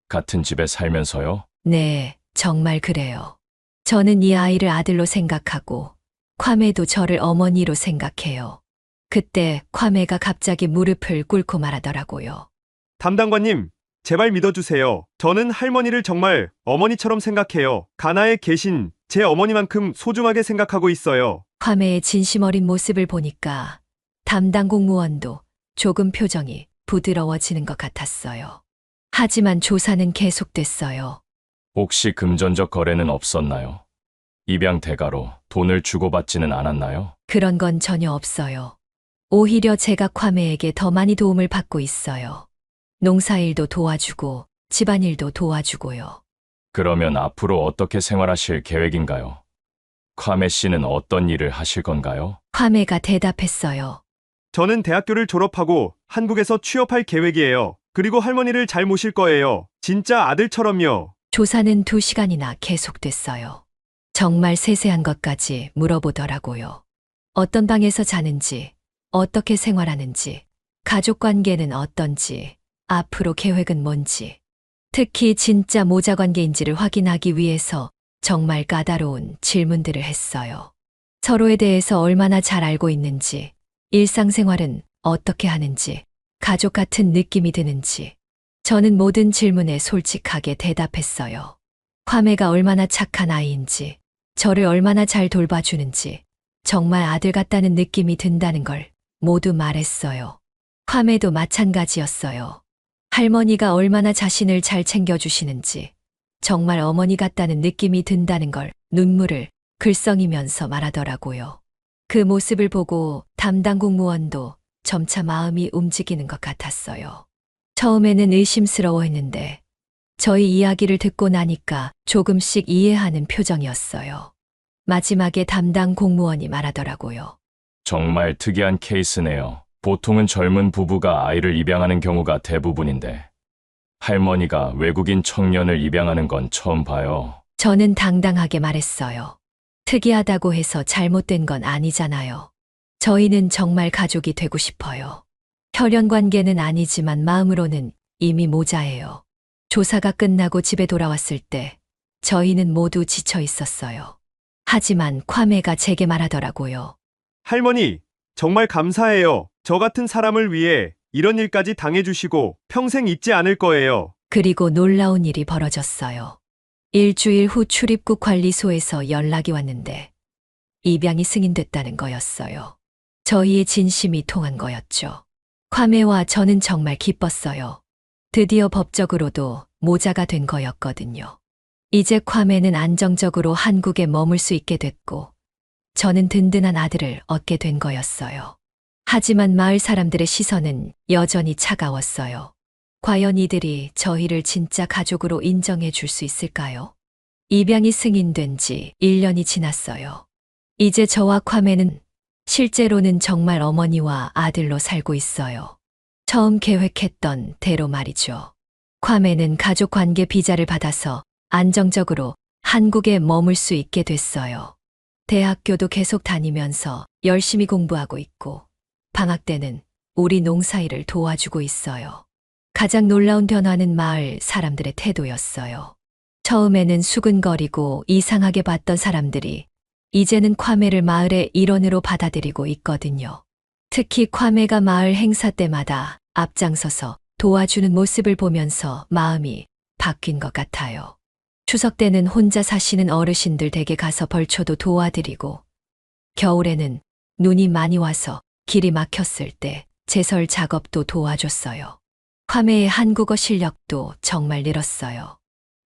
같은 집에 살면서요? 네, 정말 그래요. 저는 이 아이를 아들로 생각하고 콰메도 저를 어머니로 생각해요. 그때 콰메가 갑자기 무릎을 꿇고 말하더라고요. 담당관님, 제발 믿어주세요. 저는 할머니를 정말 어머니처럼 생각해요. 가나에 계신 제 어머니만큼 소중하게 생각하고 있어요. 콰메의 진심 어린 모습을 보니까 담당 공무원도 조금 표정이 부드러워지는 것 같았어요. 하지만 조사는 계속됐어요. 혹시 금전적 거래는 없었나요? 입양 대가로 돈을 주고받지는 않았나요? 그런 건 전혀 없어요. 오히려 제가 콰메에게 더 많이 도움을 받고 있어요. 농사일도 도와주고 집안일도 도와주고요. 그러면 앞으로 어떻게 생활하실 계획인가요? 콰메 씨는 어떤 일을 하실 건가요? 콰메가 대답했어요. 저는 대학교를 졸업하고 한국에서 취업할 계획이에요. 그리고 할머니를 잘 모실 거예요. 진짜 아들처럼요. 조사는 2시간이나 계속됐어요. 정말 세세한 것까지 물어보더라고요. 어떤 방에서 자는지, 어떻게 생활하는지, 가족 관계는 어떤지, 앞으로 계획은 뭔지, 특히 진짜 모자 관계인지를 확인하기 위해서 정말 까다로운 질문들을 했어요. 서로에 대해서 얼마나 잘 알고 있는지, 일상생활은 어떻게 하는지, 가족 같은 느낌이 드는지, 저는 모든 질문에 솔직하게 대답했어요. 콰메가 얼마나 착한 아이인지, 저를 얼마나 잘 돌봐주는지, 정말 아들 같다는 느낌이 든다는 걸 모두 말했어요. 콰메도 마찬가지였어요. 할머니가 얼마나 자신을 잘 챙겨주시는지, 정말 어머니 같다는 느낌이 든다는 걸 눈물을 글썽이면서 말하더라고요. 그 모습을 보고 담당 공무원도 점차 마음이 움직이는 것 같았어요. 처음에는 의심스러워했는데 저희 이야기를 듣고 나니까 조금씩 이해하는 표정이었어요. 마지막에 담당 공무원이 말하더라고요. 정말 특이한 케이스네요. 보통은 젊은 부부가 아이를 입양하는 경우가 대부분인데 할머니가 외국인 청년을 입양하는 건 처음 봐요. 저는 당당하게 말했어요. 특이하다고 해서 잘못된 건 아니잖아요. 저희는 정말 가족이 되고 싶어요. 혈연 관계는 아니지만 마음으로는 이미 모자예요. 조사가 끝나고 집에 돌아왔을 때 저희는 모두 지쳐 있었어요. 하지만 콰메가 제게 말하더라고요. 할머니, 정말 감사해요. 저 같은 사람을 위해 이런 일까지 당해주시고 평생 잊지 않을 거예요. 그리고 놀라운 일이 벌어졌어요. 일주일 후 출입국 관리소에서 연락이 왔는데 입양이 승인됐다는 거였어요. 저희의 진심이 통한 거였죠. 콰메와 저는 정말 기뻤어요. 드디어 법적으로도 모자가 된 거였거든요. 이제 콰메는 안정적으로 한국에 머물 수 있게 됐고 저는 든든한 아들을 얻게 된 거였어요. 하지만 마을 사람들의 시선은 여전히 차가웠어요. 과연 이들이 저희를 진짜 가족으로 인정해 줄 수 있을까요? 입양이 승인된 지 1년이 지났어요. 이제 저와 콰메는 실제로는 정말 어머니와 아들로 살고 있어요. 처음 계획했던 대로 말이죠. 콰메는 가족 관계 비자를 받아서 안정적으로 한국에 머물 수 있게 됐어요. 대학교도 계속 다니면서 열심히 공부하고 있고 방학 때는 우리 농사일을 도와주고 있어요. 가장 놀라운 변화는 마을 사람들의 태도였어요. 처음에는 수근거리고 이상하게 봤던 사람들이 이제는 콰메를 마을의 일원으로 받아들이고 있거든요. 특히 콰메가 마을 행사 때마다 앞장서서 도와주는 모습을 보면서 마음이 바뀐 것 같아요. 추석 때는 혼자 사시는 어르신들 댁에 가서 벌초도 도와드리고, 겨울에는 눈이 많이 와서 길이 막혔을 때 제설 작업도 도와줬어요. 화매의 한국어 실력도 정말 늘었어요.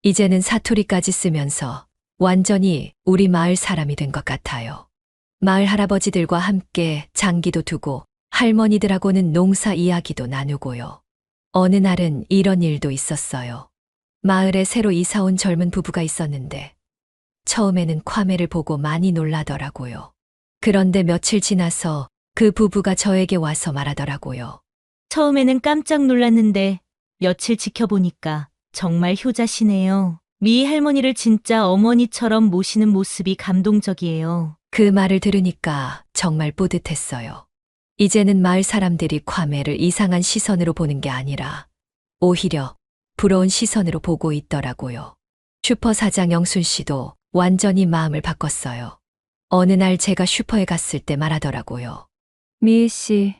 이제는 사투리까지 쓰면서 완전히 우리 마을 사람이 된 것 같아요. 마을 할아버지들과 함께 장기도 두고 할머니들하고는 농사 이야기도 나누고요. 어느 날은 이런 일도 있었어요. 마을에 새로 이사 온 젊은 부부가 있었는데 처음에는 콰매를 보고 많이 놀라더라고요. 그런데 며칠 지나서 그 부부가 저에게 와서 말하더라고요. 처음에는 깜짝 놀랐는데 며칠 지켜보니까 정말 효자시네요. 미 할머니를 진짜 어머니처럼 모시는 모습이 감동적이에요. 그 말을 들으니까 정말 뿌듯했어요. 이제는 마을 사람들이 콰매를 이상한 시선으로 보는 게 아니라 오히려 부러운 시선으로 보고 있더라고요. 슈퍼 사장 영순 씨도 완전히 마음을 바꿨어요. 어느 날 제가 슈퍼에 갔을 때 말하더라고요. 미희 씨,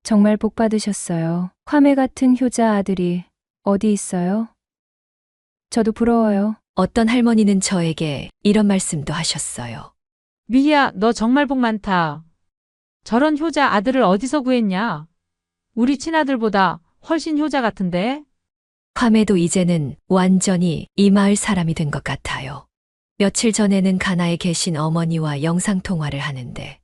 정말 복 받으셨어요. 화매 같은 효자 아들이 어디 있어요? 저도 부러워요. 어떤 할머니는 저에게 이런 말씀도 하셨어요. 미희야, 너 정말 복 많다. 저런 효자 아들을 어디서 구했냐? 우리 친아들보다 훨씬 효자 같은데? 콰매도 이제는 완전히 이 마을 사람이 된 것 같아요. 며칠 전에는 가나에 계신 어머니와 영상통화를 하는데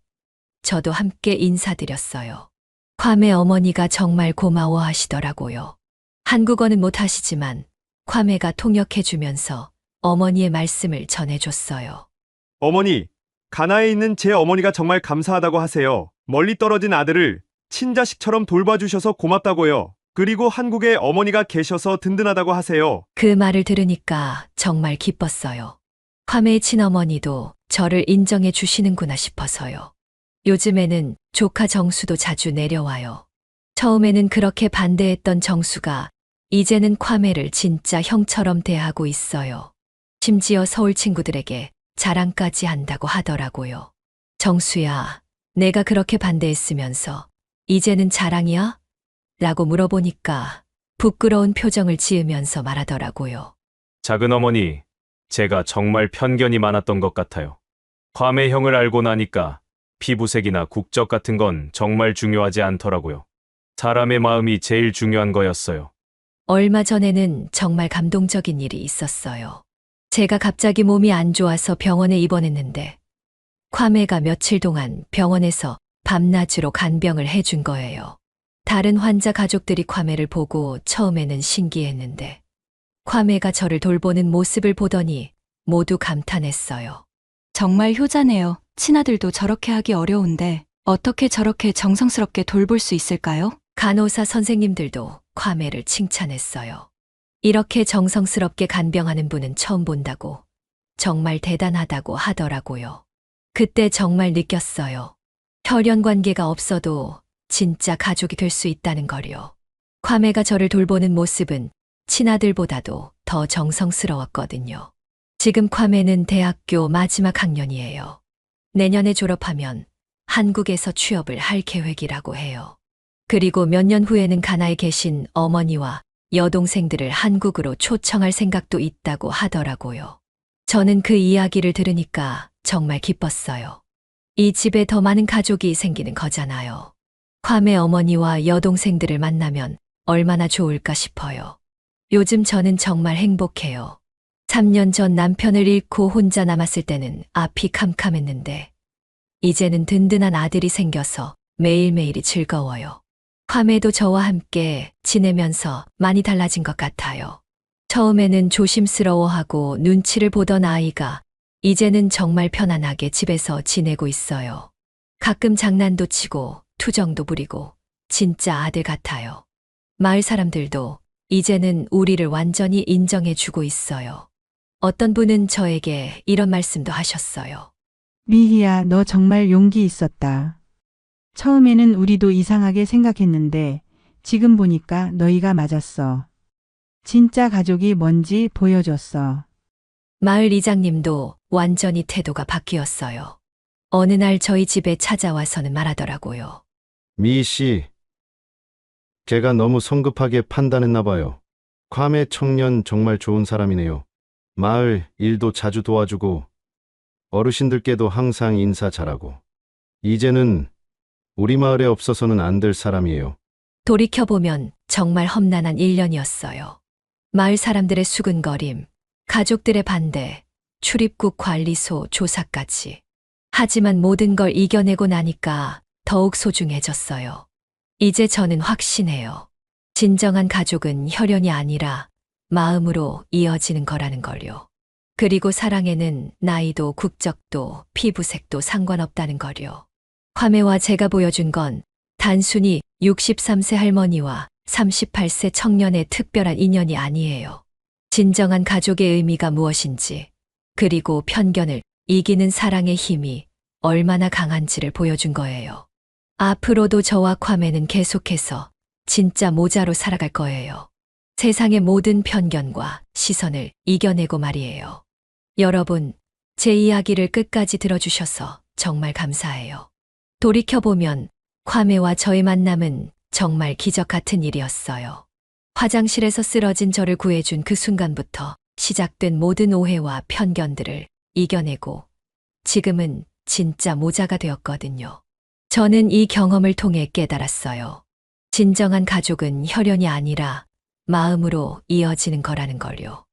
저도 함께 인사드렸어요. 콰매 어머니가 정말 고마워하시더라고요. 한국어는 못하시지만 콰매가 통역해주면서 어머니의 말씀을 전해줬어요. 어머니, 가나에 있는 제 어머니가 정말 감사하다고 하세요. 멀리 떨어진 아들을 친자식처럼 돌봐주셔서 고맙다고요. 그리고 한국에 어머니가 계셔서 든든하다고 하세요. 그 말을 들으니까 정말 기뻤어요. 콰매의 친어머니도 저를 인정해 주시는구나 싶어서요. 요즘에는 조카 정수도 자주 내려와요. 처음에는 그렇게 반대했던 정수가 이제는 콰매를 진짜 형처럼 대하고 있어요. 심지어 서울 친구들에게 자랑까지 한다고 하더라고요. 정수야, 내가 그렇게 반대했으면서 이제는 자랑이야? 라고 물어보니까 부끄러운 표정을 지으면서 말하더라고요. 작은 어머니, 제가 정말 편견이 많았던 것 같아요. 화매형을 알고 나니까 피부색이나 국적 같은 건 정말 중요하지 않더라고요. 사람의 마음이 제일 중요한 거였어요. 얼마 전에는 정말 감동적인 일이 있었어요. 제가 갑자기 몸이 안 좋아서 병원에 입원했는데 콰매가 며칠 동안 병원에서 밤낮으로 간병을 해준 거예요. 다른 환자 가족들이 콰매를 보고 처음에는 신기했는데 콰매가 저를 돌보는 모습을 보더니 모두 감탄했어요. 정말 효자네요. 친아들도 저렇게 하기 어려운데 어떻게 저렇게 정성스럽게 돌볼 수 있을까요? 간호사 선생님들도 콰매를 칭찬했어요. 이렇게 정성스럽게 간병하는 분은 처음 본다고 정말 대단하다고 하더라고요. 그때 정말 느꼈어요. 혈연 관계가 없어도 진짜 가족이 될 수 있다는 걸요. 콰매가 저를 돌보는 모습은 친아들보다도 더 정성스러웠거든요. 지금 콰매는 대학교 마지막 학년이에요. 내년에 졸업하면 한국에서 취업을 할 계획이라고 해요. 그리고 몇 년 후에는 가나에 계신 어머니와 여동생들을 한국으로 초청할 생각도 있다고 하더라고요. 저는 그 이야기를 들으니까 정말 기뻤어요. 이 집에 더 많은 가족이 생기는 거잖아요. 콰매 어머니와 여동생들을 만나면 얼마나 좋을까 싶어요. 요즘 저는 정말 행복해요. 3년 전 남편을 잃고 혼자 남았을 때는 앞이 캄캄했는데 이제는 든든한 아들이 생겨서 매일매일이 즐거워요. 콰매도 저와 함께 지내면서 많이 달라진 것 같아요. 처음에는 조심스러워하고 눈치를 보던 아이가 이제는 정말 편안하게 집에서 지내고 있어요. 가끔 장난도 치고 투정도 부리고 진짜 아들 같아요. 마을 사람들도 이제는 우리를 완전히 인정해주고 있어요. 어떤 분은 저에게 이런 말씀도 하셨어요. 미희야, 너 정말 용기 있었다. 처음에는 우리도 이상하게 생각했는데 지금 보니까 너희가 맞았어. 진짜 가족이 뭔지 보여줬어. 마을 이장님도 완전히 태도가 바뀌었어요. 어느 날 저희 집에 찾아와서는 말하더라고요. 미희 씨, 걔가 너무 성급하게 판단했나 봐요. 괌의 청년 정말 좋은 사람이네요. 마을 일도 자주 도와주고 어르신들께도 항상 인사 잘하고. 이제는 우리 마을에 없어서는 안 될 사람이에요. 돌이켜보면 정말 험난한 1년이었어요. 마을 사람들의 수근거림, 가족들의 반대, 출입국 관리소 조사까지. 하지만 모든 걸 이겨내고 나니까 더욱 소중해졌어요. 이제 저는 확신해요. 진정한 가족은 혈연이 아니라 마음으로 이어지는 거라는 걸요. 그리고 사랑에는 나이도 국적도 피부색도 상관없다는 걸요. 괌에와 제가 보여준 건 단순히 63세 할머니와 38세 청년의 특별한 인연이 아니에요. 진정한 가족의 의미가 무엇인지, 그리고 편견을 이기는 사랑의 힘이 얼마나 강한지를 보여준 거예요. 앞으로도 저와 괌에는 계속해서 진짜 모자로 살아갈 거예요. 세상의 모든 편견과 시선을 이겨내고 말이에요. 여러분, 제 이야기를 끝까지 들어주셔서 정말 감사해요. 돌이켜보면 괌에와 저의 만남은 정말 기적 같은 일이었어요. 화장실에서 쓰러진 저를 구해준 그 순간부터 시작된 모든 오해와 편견들을 이겨내고 지금은 진짜 모자가 되었거든요. 저는 이 경험을 통해 깨달았어요. 진정한 가족은 혈연이 아니라 마음으로 이어지는 거라는 걸요.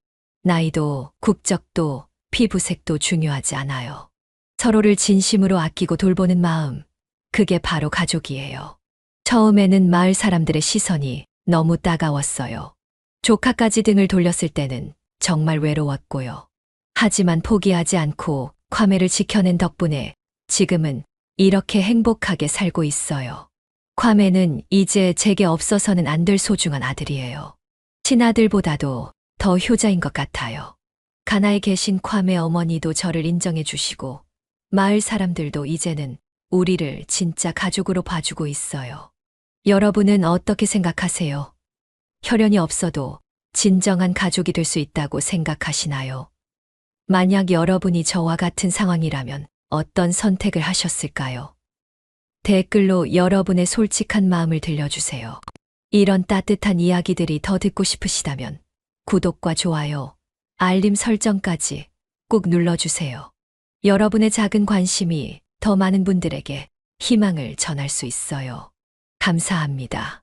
나이도 국적도 피부색도 중요하지 않아요. 서로를 진심으로 아끼고 돌보는 마음, 그게 바로 가족이에요. 처음에는 마을 사람들의 시선이 너무 따가웠어요. 조카까지 등을 돌렸을 때는 정말 외로웠고요. 하지만 포기하지 않고 괌에를 지켜낸 덕분에 지금은 이렇게 행복하게 살고 있어요. 괌에는 이제 제게 없어서는 안 될 소중한 아들이에요. 친아들보다도 더 효자인 것 같아요. 가나에 계신 괌의 어머니도 저를 인정해 주시고 마을 사람들도 이제는 우리를 진짜 가족으로 봐주고 있어요. 여러분은 어떻게 생각하세요? 혈연이 없어도 진정한 가족이 될 수 있다고 생각하시나요? 만약 여러분이 저와 같은 상황이라면 어떤 선택을 하셨을까요? 댓글로 여러분의 솔직한 마음을 들려주세요. 이런 따뜻한 이야기들이 더 듣고 싶으시다면 구독과 좋아요, 알림 설정까지 꼭 눌러주세요. 여러분의 작은 관심이 더 많은 분들에게 희망을 전할 수 있어요. 감사합니다.